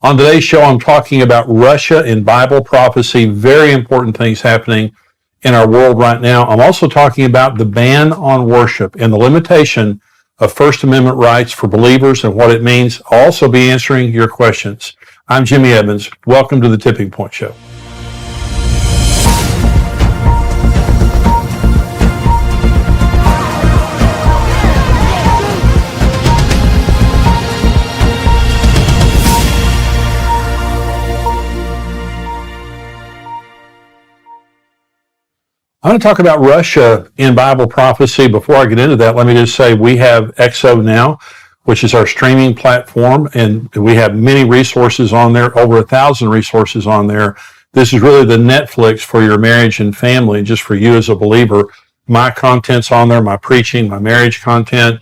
On today's show, I'm talking about Russia in Bible prophecy, very important things happening in our world right now. I'm also talking about the ban on worship and the limitation of First Amendment rights for believers and what it means. I'll also be answering your questions. I'm Jimmy Evans. Welcome to the Tipping Point Show. I'm going to talk about Russia in Bible prophecy. Before I get into that, let me just say we have XO Now, which is our streaming platform, and we have many resources on there, over 1,000 resources on there. This is really the Netflix for your marriage and family, just for you as a believer. My content's on there, my preaching, my marriage content,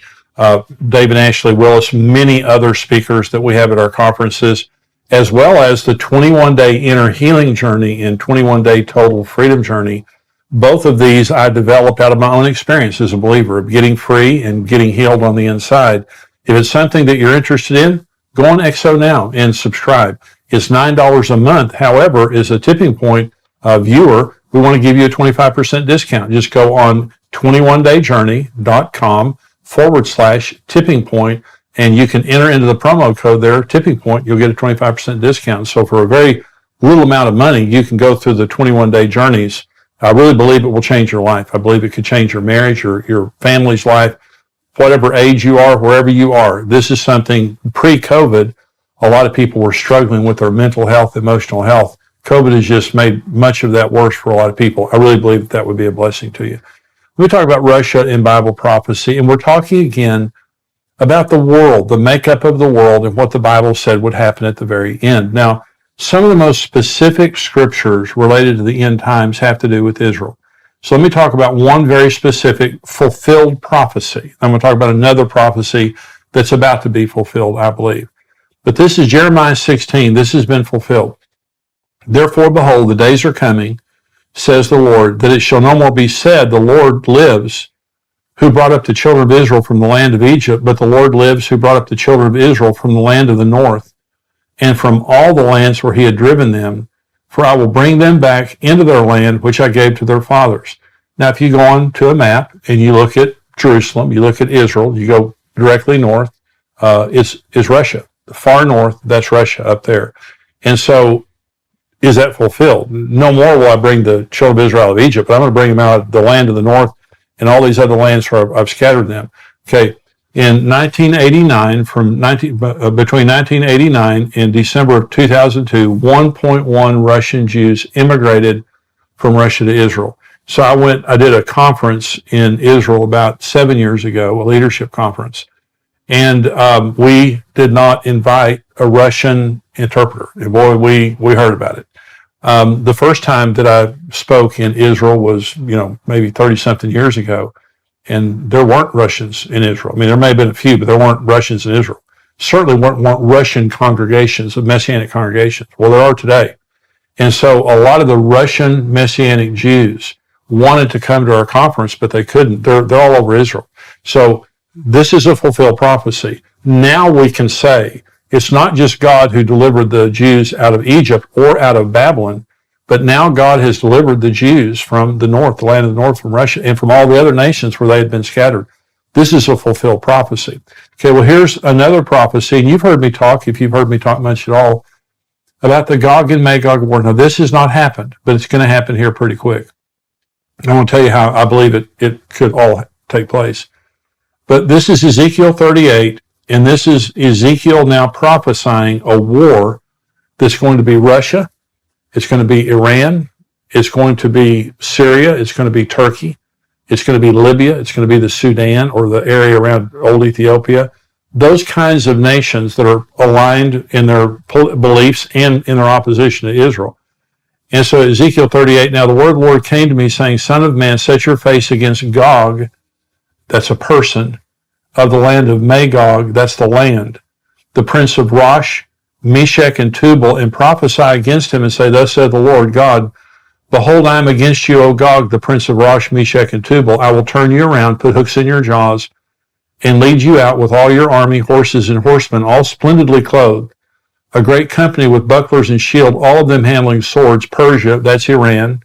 David Ashley Willis, many other speakers that we have at our conferences, as well as the 21-day inner healing journey and 21-day total freedom journey. Both of these I developed out of my own experience as a believer of getting free and getting healed on the inside. If it's something that you're interested in, go on XO Now and subscribe. It's $9 a month. However, as a Tipping Point viewer, we want to give you a 25% discount. Just go on 21dayjourney.com/tipping point, and you can enter into the promo code there, Tipping Point. You'll get a 25% discount. So for a very little amount of money, you can go through the 21-day journeys. I really believe it will change your life. I believe it could change your marriage, your family's life, whatever age you are, wherever you are. This is something pre-COVID, a lot of people were struggling with their mental health, emotional health. COVID has just made much of that worse for a lot of people. I really believe that would be a blessing to you. We talk about Russia in Bible prophecy, and we're talking again about the world, the makeup of the world, and what the Bible said would happen at the very end. Now, some of the most specific scriptures related to the end times have to do with Israel. So let me talk about one very specific fulfilled prophecy. I'm going to talk about another prophecy that's about to be fulfilled, I believe. But this is Jeremiah 16. This has been fulfilled. Therefore, behold, the days are coming, says the Lord, that it shall no more be said, the Lord lives, who brought up the children of Israel from the land of Egypt, but the Lord lives, who brought up the children of Israel from the land of the north, and from all the lands where he had driven them, for I will bring them back into their land, which I gave to their fathers. Now, if you go on to a map and you look at Jerusalem, you look at Israel, you go directly north, is Russia. The far north, that's Russia up there. And so, is that fulfilled? No more will I bring the children of Israel out of Egypt, but I'm going to bring them out of the land of the north and all these other lands where I've scattered them. Okay. In 1989, between 1989 and December of 2002, 1.1 Russian Jews immigrated from Russia to Israel. So I did a conference in Israel about 7 years ago, a leadership conference, and we did not invite a Russian interpreter. And boy, we heard about it. The first time that I spoke in Israel was, maybe 30-something years ago. And there weren't Russians in Israel. I mean, there may have been a few, but there weren't Russians in Israel. Certainly weren't Russian congregations, Messianic congregations. Well, there are today. And so a lot of the Russian Messianic Jews wanted to come to our conference, but they couldn't. They're all over Israel. So this is a fulfilled prophecy. Now we can say it's not just God who delivered the Jews out of Egypt or out of Babylon, but now God has delivered the Jews from the north, the land of the north, from Russia, and from all the other nations where they had been scattered. This is a fulfilled prophecy. Okay, well, here's another prophecy, and you've heard me talk, if you've heard me talk much at all, about the Gog and Magog war. Now, this has not happened, but it's going to happen here pretty quick. I want to tell you how I believe it could all take place. But this is Ezekiel 38, and this is Ezekiel now prophesying a war that's going to be Russia. It's going to be Iran. It's going to be Syria. It's going to be Turkey. It's going to be Libya. It's going to be the Sudan or the area around old Ethiopia. Those kinds of nations that are aligned in their beliefs and in their opposition to Israel. And so Ezekiel 38, now the word of the Lord came to me saying, Son of man, set your face against Gog, that's a person, of the land of Magog, that's the land, the prince of Rosh, Meshech, and Tubal, and prophesy against him and say, Thus saith the Lord God, Behold, I am against you, O Gog, the prince of Rosh, Meshech, and Tubal. I will turn you around, put hooks in your jaws, and lead you out with all your army, horses, and horsemen, all splendidly clothed. a great company with bucklers and shield, all of them handling swords. Persia, that's Iran.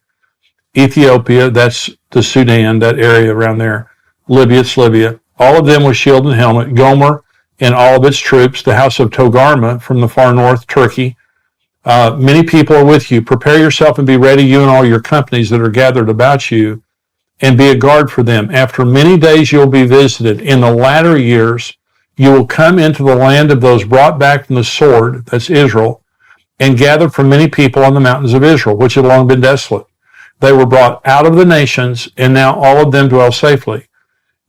Ethiopia, that's the Sudan, that area around there. Libya, it's Libya. All of them with shield and helmet. Gomer and all of its troops. The house of Togarmah from the far north, Turkey. Many people are with you. Prepare yourself and be ready, you and all your companies that are gathered about you, and be a guard for them. After many days you'll be visited. In the latter years, you will come into the land of those brought back from the sword, that's Israel, and gathered from many people on the mountains of Israel, which had long been desolate. They were brought out of the nations, and now all of them dwell safely.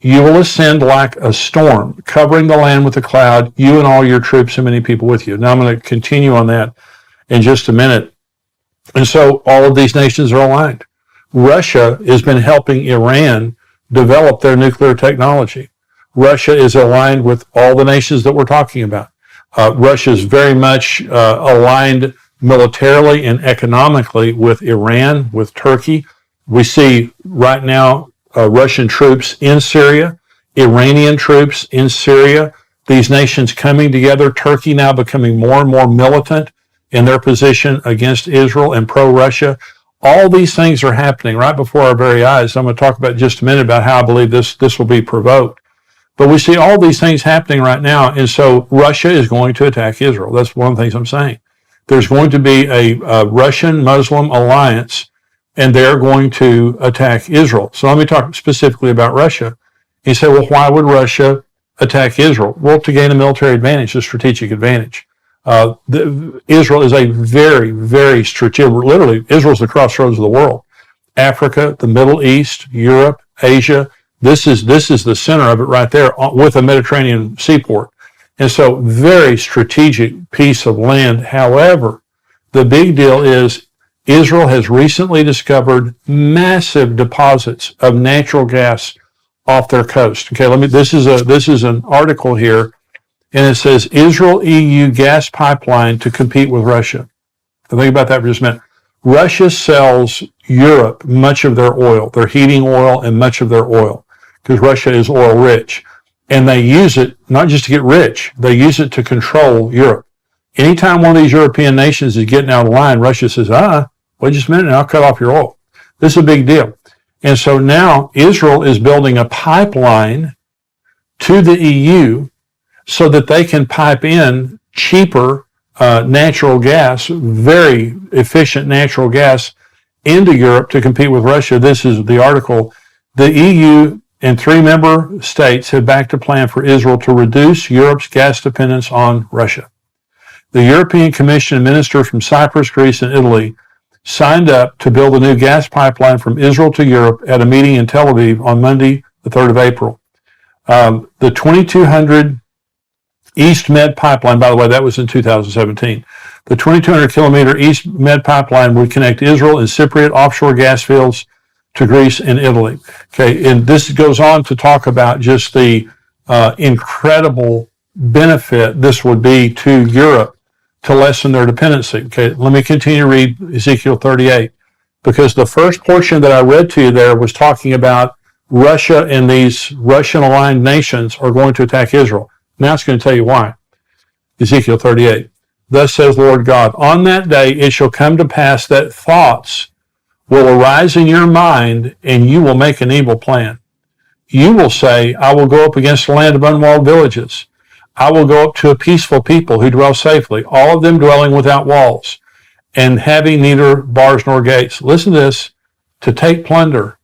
You will ascend like a storm, covering the land with a cloud, you and all your troops and many people with you. Now I'm going to continue on that in just a minute. And so all of these nations are aligned. Russia has been helping Iran develop their nuclear technology. Russia is aligned with all the nations that we're talking about. Russia is very much aligned militarily and economically with Iran, with Turkey. We see right now Russian troops in Syria, Iranian troops in Syria, these nations coming together, Turkey now becoming more and more militant in their position against Israel and pro-Russia. All these things are happening right before our very eyes. I'm going to talk about in just a minute about how I believe this will be provoked. But we see all these things happening right now, and so Russia is going to attack Israel. That's one of the things I'm saying. There's going to be a Russian-Muslim alliance, and they're going to attack Israel. So let me talk specifically about Russia. You say, well, why would Russia attack Israel? Well, to gain a military advantage, a strategic advantage. Israel is a very, very strategic, literally, Israel's the crossroads of the world. Africa, the Middle East, Europe, Asia, this is the center of it right there with a Mediterranean seaport. And so very strategic piece of land. However, the big deal is Israel has recently discovered massive deposits of natural gas off their coast. Okay, this is an article here, and it says Israel-EU gas pipeline to compete with Russia. So think about that for just a minute. Russia sells Europe much of their oil, their heating oil and much of their oil, because Russia is oil rich. And they use it not just to get rich, they use it to control Europe. Anytime one of these European nations is getting out of line, Russia says, wait just a minute and I'll cut off your oil. This is a big deal. And so now Israel is building a pipeline to the EU so that they can pipe in cheaper natural gas, very efficient natural gas, into Europe to compete with Russia. This is the article. The EU and 3 member states have backed a plan for Israel to reduce Europe's gas dependence on Russia. The European Commission ministers from Cyprus, Greece, and Italy signed up to build a new gas pipeline from Israel to Europe at a meeting in Tel Aviv on Monday, the 3rd of April. The 2200 East Med pipeline, by the way, that was in 2017. The 2,200 kilometer East Med pipeline would connect Israel and Cypriot offshore gas fields to Greece and Italy. Okay, and this goes on to talk about just the incredible benefit this would be to Europe to lessen their dependency. Okay, let me continue to read Ezekiel 38, because the first portion that I read to you there was talking about Russia and these Russian-aligned nations are going to attack Israel. Now it's going to tell you why. Ezekiel 38. Thus says Lord God, on that day it shall come to pass that thoughts will arise in your mind, and you will make an evil plan. You will say, I will go up against a land of unwalled villages. I will go up to a peaceful people who dwell safely, all of them dwelling without walls, and having neither bars nor gates. Listen to this, to take plunder,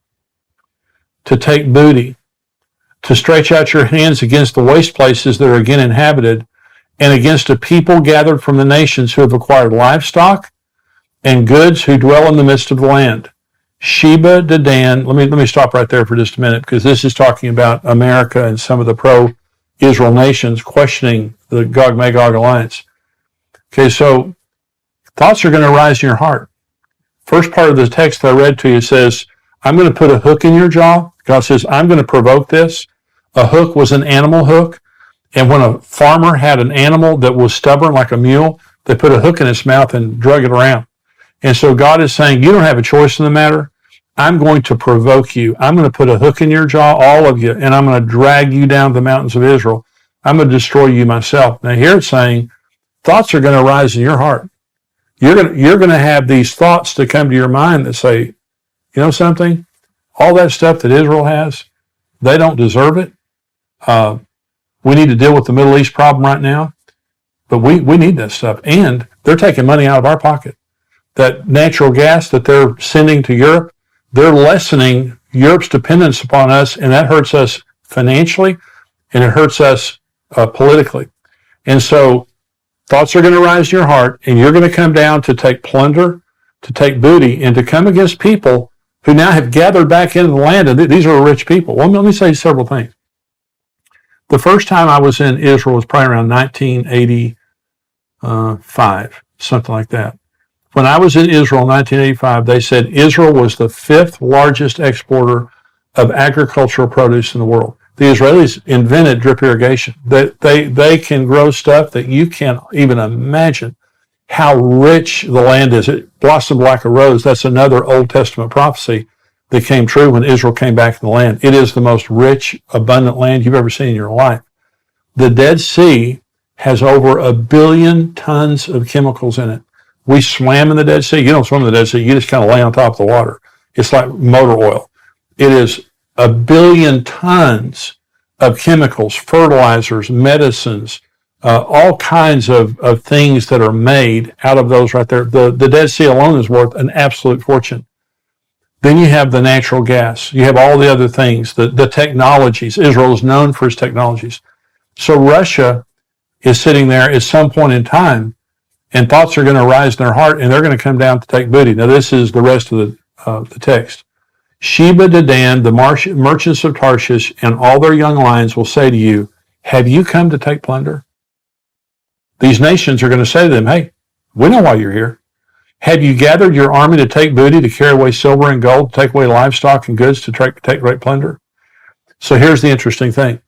to take booty, to stretch out your hands against the waste places that are again inhabited, and against a people gathered from the nations who have acquired livestock and goods who dwell in the midst of the land. Sheba, Dedan, let me stop right there for just a minute, because this is talking about America and some of the pro-Israel nations questioning the Gog-Magog alliance. Okay, so thoughts are going to arise in your heart. First part of the text I read to you says, I'm going to put a hook in your jaw. God says, I'm going to provoke this. A hook was an animal hook. And when a farmer had an animal that was stubborn like a mule, they put a hook in its mouth and drug it around. And so God is saying, you don't have a choice in the matter. I'm going to provoke you. I'm going to put a hook in your jaw, all of you, and I'm going to drag you down to the mountains of Israel. I'm going to destroy you myself. Now here it's saying, thoughts are going to rise in your heart. You're going to have these thoughts that come to your mind that say, you know something? All that stuff that Israel has, they don't deserve it. We need to deal with the Middle East problem right now, but we need that stuff. And they're taking money out of our pocket. That natural gas that they're sending to Europe, they're lessening Europe's dependence upon us, and that hurts us financially, and it hurts us politically. And so thoughts are going to rise in your heart, and you're going to come down to take plunder, to take booty, and to come against people who now have gathered back into the land, and these are rich people. Well, let me say several things. The first time I was in Israel was probably around 1985, something like that. When I was in Israel in 1985, they said Israel was the 5th largest exporter of agricultural produce in the world. The Israelis invented drip irrigation. They can grow stuff that you can't even imagine how rich the land is. It blossomed like a rose. That's another Old Testament prophecy that came true when Israel came back in the land. It is the most rich, abundant land you've ever seen in your life. The Dead Sea has over 1 billion tons of chemicals in it. We swam in the Dead Sea. You don't swim in the Dead Sea. You just kind of lay on top of the water. It's like motor oil. It is 1 billion tons of chemicals, fertilizers, medicines, all kinds of things that are made out of those right there. The Dead Sea alone is worth an absolute fortune. Then you have the natural gas. You have all the other things, the technologies. Israel is known for its technologies. So Russia is sitting there at some point in time, and thoughts are going to rise in their heart, and they're going to come down to take booty. Now, this is the rest of the text. Sheba, Dedan, the merchants of Tarshish, and all their young lions will say to you, have you come to take plunder? These nations are going to say to them, hey, we know why you're here. Have you gathered your army to take booty, to carry away silver and gold, to take away livestock and goods, to take great plunder? So here's the interesting thing.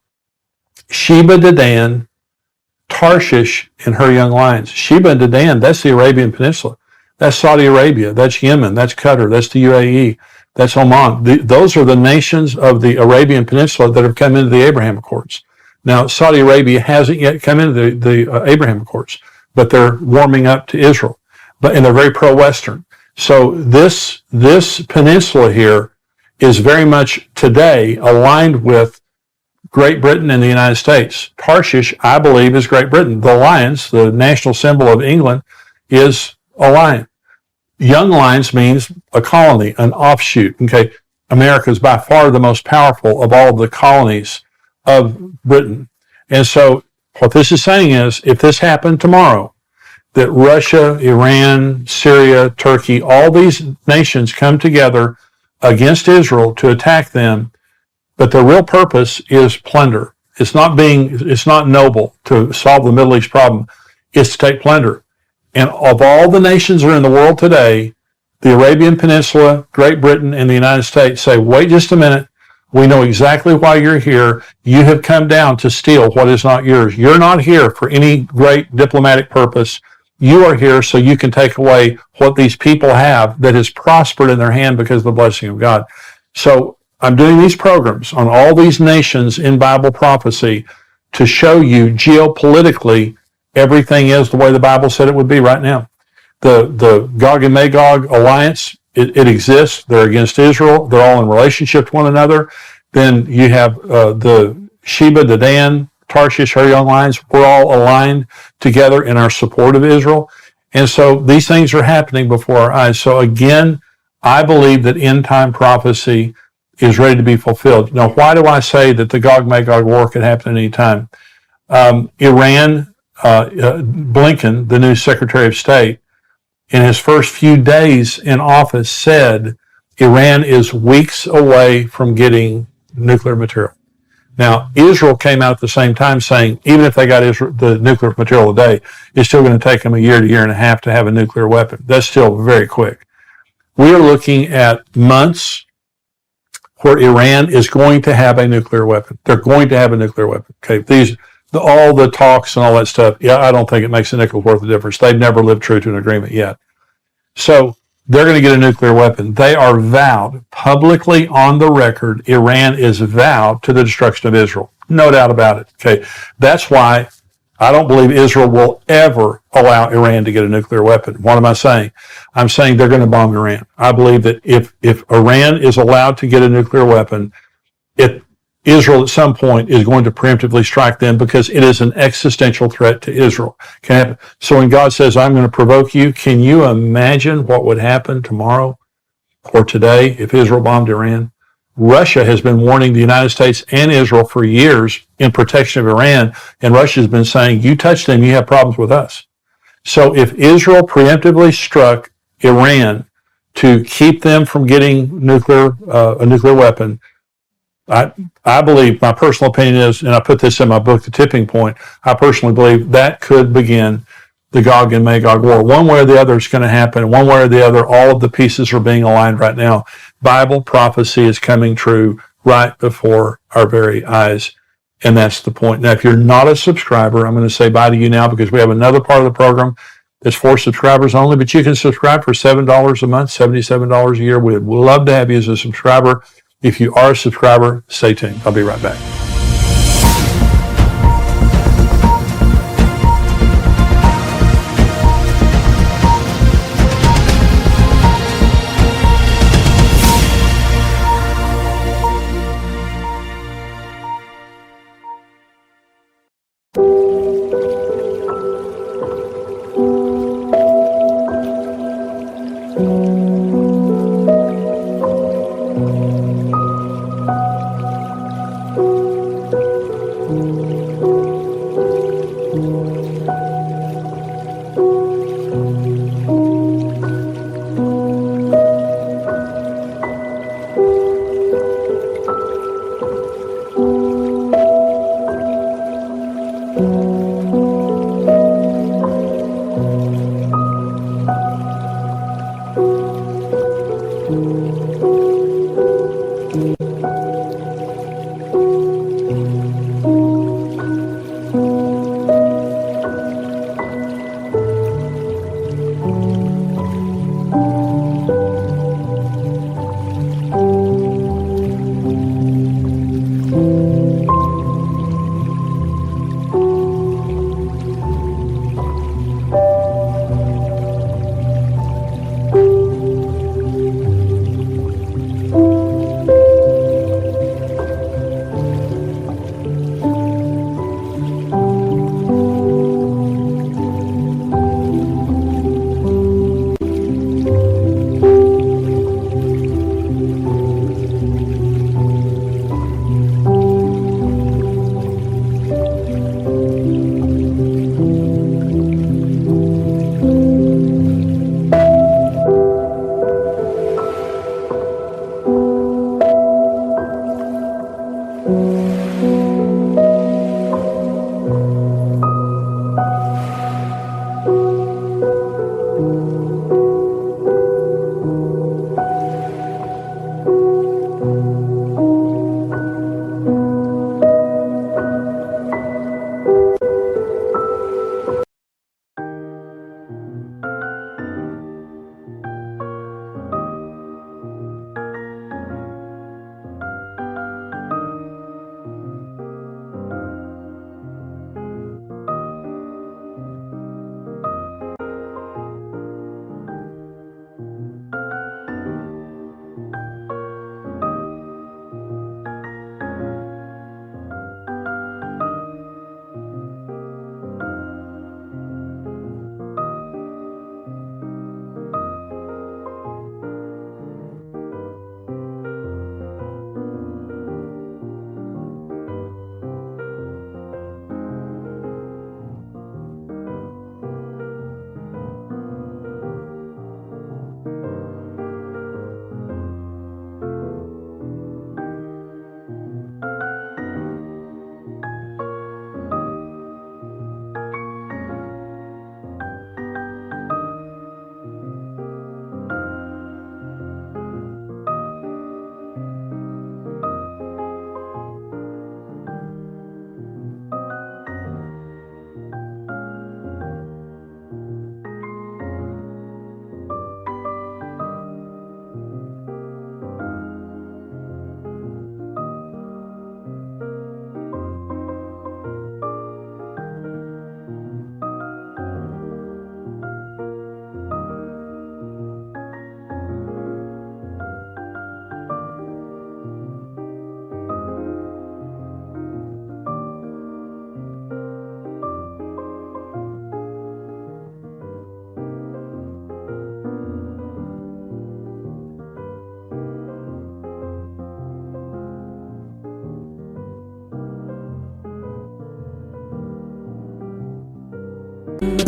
Sheba, Dedan, Tarshish, and her young lions. Sheba and Dedan, that's the Arabian Peninsula. That's Saudi Arabia. That's Yemen. That's Qatar. That's the UAE. That's Oman. Those are the nations of the Arabian Peninsula that have come into the Abraham Accords. Now, Saudi Arabia hasn't yet come into the Abraham Accords, but they're warming up to Israel. And they're very pro-Western. So this peninsula here is very much today aligned with Great Britain and the United States. Tarshish, I believe, is Great Britain. The lions, the national symbol of England, is a lion. Young lions means a colony, an offshoot. Okay, America is by far the most powerful of all the colonies of Britain. And so what this is saying is, if this happened tomorrow, that Russia, Iran, Syria, Turkey, all these nations come together against Israel to attack them, but their real purpose is plunder. It's not noble to solve the Middle East problem. It's to take plunder. And of all the nations that are in the world today, the Arabian Peninsula, Great Britain, and the United States say, wait just a minute. We know exactly why you're here. You have come down to steal what is not yours. You're not here for any great diplomatic purpose. You are here so you can take away what these people have that has prospered in their hand because of the blessing of God. So I'm doing these programs on all these nations in Bible prophecy to show you geopolitically everything is the way the Bible said it would be right now. The Gog and Magog alliance, it exists. They're against Israel. They're all in relationship to one another. Then you have the Sheba, Dedan, Tarshish, her young lions. We're all aligned together in our support of Israel. And so these things are happening before our eyes. So again, I believe that end time prophecy is ready to be fulfilled. Now, why do I say that the Gog-Magog war could happen at any time? Iran, Blinken, the new Secretary of State, in his first few days in office said Iran is weeks away from getting nuclear material. Now, Israel came out at the same time saying even if they got the nuclear material today, it's still going to take them a year to year and a half to have a nuclear weapon. That's still very quick. We are looking at months where Iran is going to have a nuclear weapon. They're going to have a nuclear weapon. Okay, all the talks and all that stuff, yeah, I don't think it makes a nickel's worth of difference. They've never lived true to an agreement yet. So they're going to get a nuclear weapon. They are vowed publicly on the record. Iran is vowed to the destruction of Israel. No doubt about it. Okay, that's why I don't believe Israel will ever allow Iran to get a nuclear weapon. What am I saying? I'm saying they're going to bomb Iran. I believe that if Iran is allowed to get a nuclear weapon, Israel at some point is going to preemptively strike them because it is an existential threat to Israel. So when God says, I'm going to provoke you, can you imagine what would happen tomorrow or today if Israel bombed Iran? Russia has been warning the United States and Israel for years in protection of Iran, and Russia has been saying, you touch them, you have problems with us. So if Israel preemptively struck Iran to keep them from getting a nuclear weapon, I believe, my personal opinion is, and I put this in my book, The Tipping Point, I personally believe that could begin the Gog and Magog war. One way or the other is going to happen. One way or the other, all of the pieces are being aligned right now. Bible prophecy is coming true right before our very eyes. And that's the point. Now, if you're not a subscriber, I'm going to say bye to you now because we have another part of the program that's for subscribers only, but you can subscribe for $7 a month, $77 a year. We'd love to have you as a subscriber. If you are a subscriber, stay tuned. I'll be right back.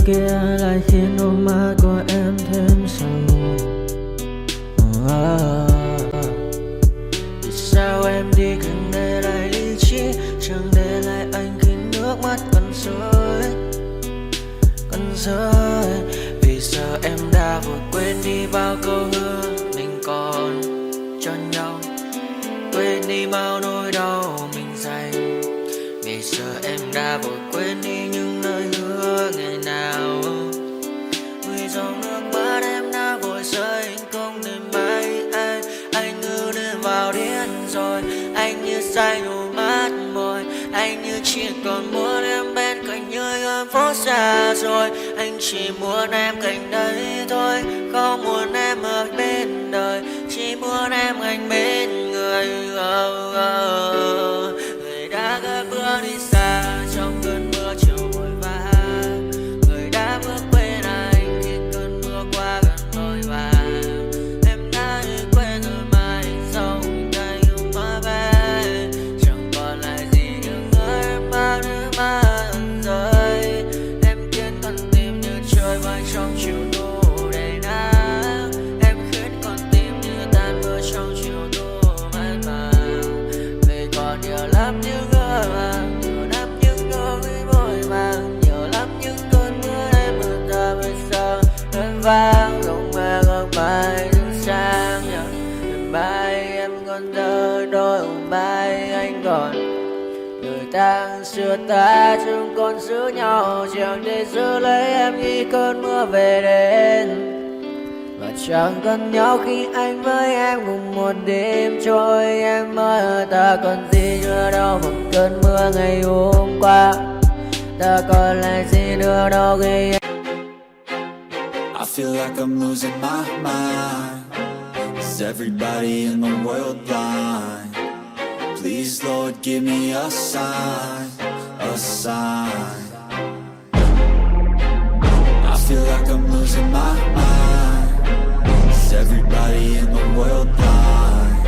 kia lại khiến đôi mắt của em thêm sầu. Vì sao em đi cần để lại lý trí, chẳng để lại anh khi nước mắt còn rơi, còn rơi. Vì giờ em đã vội quên đi bao câu hứa mình còn cho nhau, quên đi bao nỗi đau mình dành. Vì giờ em đã vội quên đi những lời hứa ngày nào. Vì dòng nước mắt em đã vội rơi, không thể mãi anh ngư đến vào điên rồi. Anh như say đôi mắt môi, anh như chỉ còn muốn em bên cạnh như gần phố xa rồi. Anh chỉ muốn em cạnh đấy thôi, không muốn em ở bên đời, chỉ muốn em anh bên người. Người đã gác bước đi xa trong cơn mưa chiều vội vã, người đã bước quên anh khi cơn mưa qua gần vội vã. Em đã quên rồi mai sau đây yêu mà về, chẳng còn lại gì những người em bao nước mắt rơi. Em khiến con tim như trôi bay trong chiều thu đầy nắng, em khiến con tim như tan vỡ trong chiều thu mát màng. Vì còn nhiều lắm những người mang, nhiều lắm những nỗi vội vàng, nhiều lắm những cơn mưa em mưa ta bây giờ em vang không mơ không mai đứng sang. Đêm mai em còn thơ đôi hôm mai anh còn người ta xưa ta chúng còn giữ nhau, chẳng để giữ lấy em khi cơn mưa về đến. Và chẳng cần nhau khi anh với em cùng một đêm trôi. Em ơi ta còn gì nữa đâu một cơn mưa ngày hôm qua, ta còn lại gì nữa đâu khi em. I feel like I'm losing my mind. Is everybody in the world blind? Please Lord give me a sign, a sign. I feel like I'm losing my mind. Is everybody in the world blind?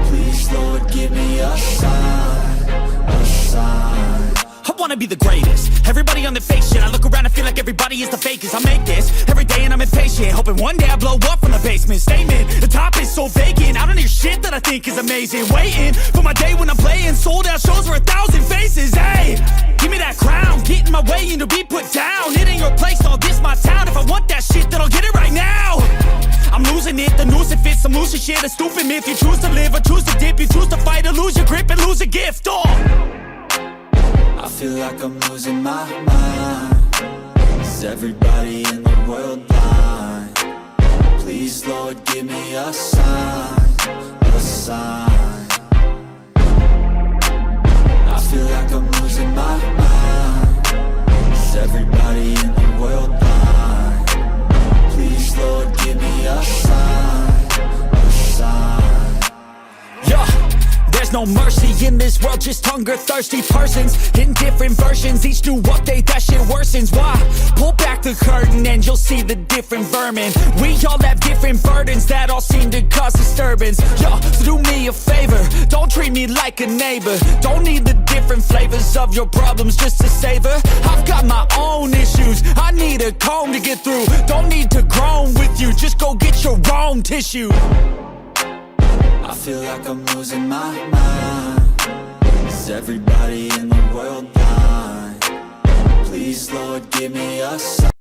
Please Lord give me a sign, a sign. I wanna be the greatest. Everybody on the fake shit. I look around and feel like everybody is the fakest. I make this every day and I'm impatient, hoping one day I blow up from the basement. Statement, the top is so vacant. I don't hear shit that I think is amazing. Waiting for my day when I'm playing sold out shows for 1,000 faces. Hey, give me that crown, get in my way and to be put down. It ain't your place, all this my town. If I want that shit, then I'll get it right now. I'm losing it, the noose it fits. I'm losing shit, a stupid myth. You choose to live or choose to dip. You choose to fight or lose your grip and lose a gift. Oh, I feel like I'm losing my mind. Is everybody in the world blind? Please Lord give me a sign, a sign. I feel like I'm losing my mind. Is everybody in the world blind? Please Lord give me a sign, a sign. yeah. There's no mercy in this world, just hunger-thirsty persons in different versions. Each new update, that shit worsens. Why? Pull back the curtain and you'll see the different vermin. We all have different burdens that all seem to cause disturbance. Yo, so do me a favor, don't treat me like a neighbor. Don't need the different flavors of your problems just to savor. I've got my own issues, I need a comb to get through. Don't need to groan with you, just go get your own tissue. I feel like I'm losing my mind. Is everybody in the world blind? Please Lord give me a sign.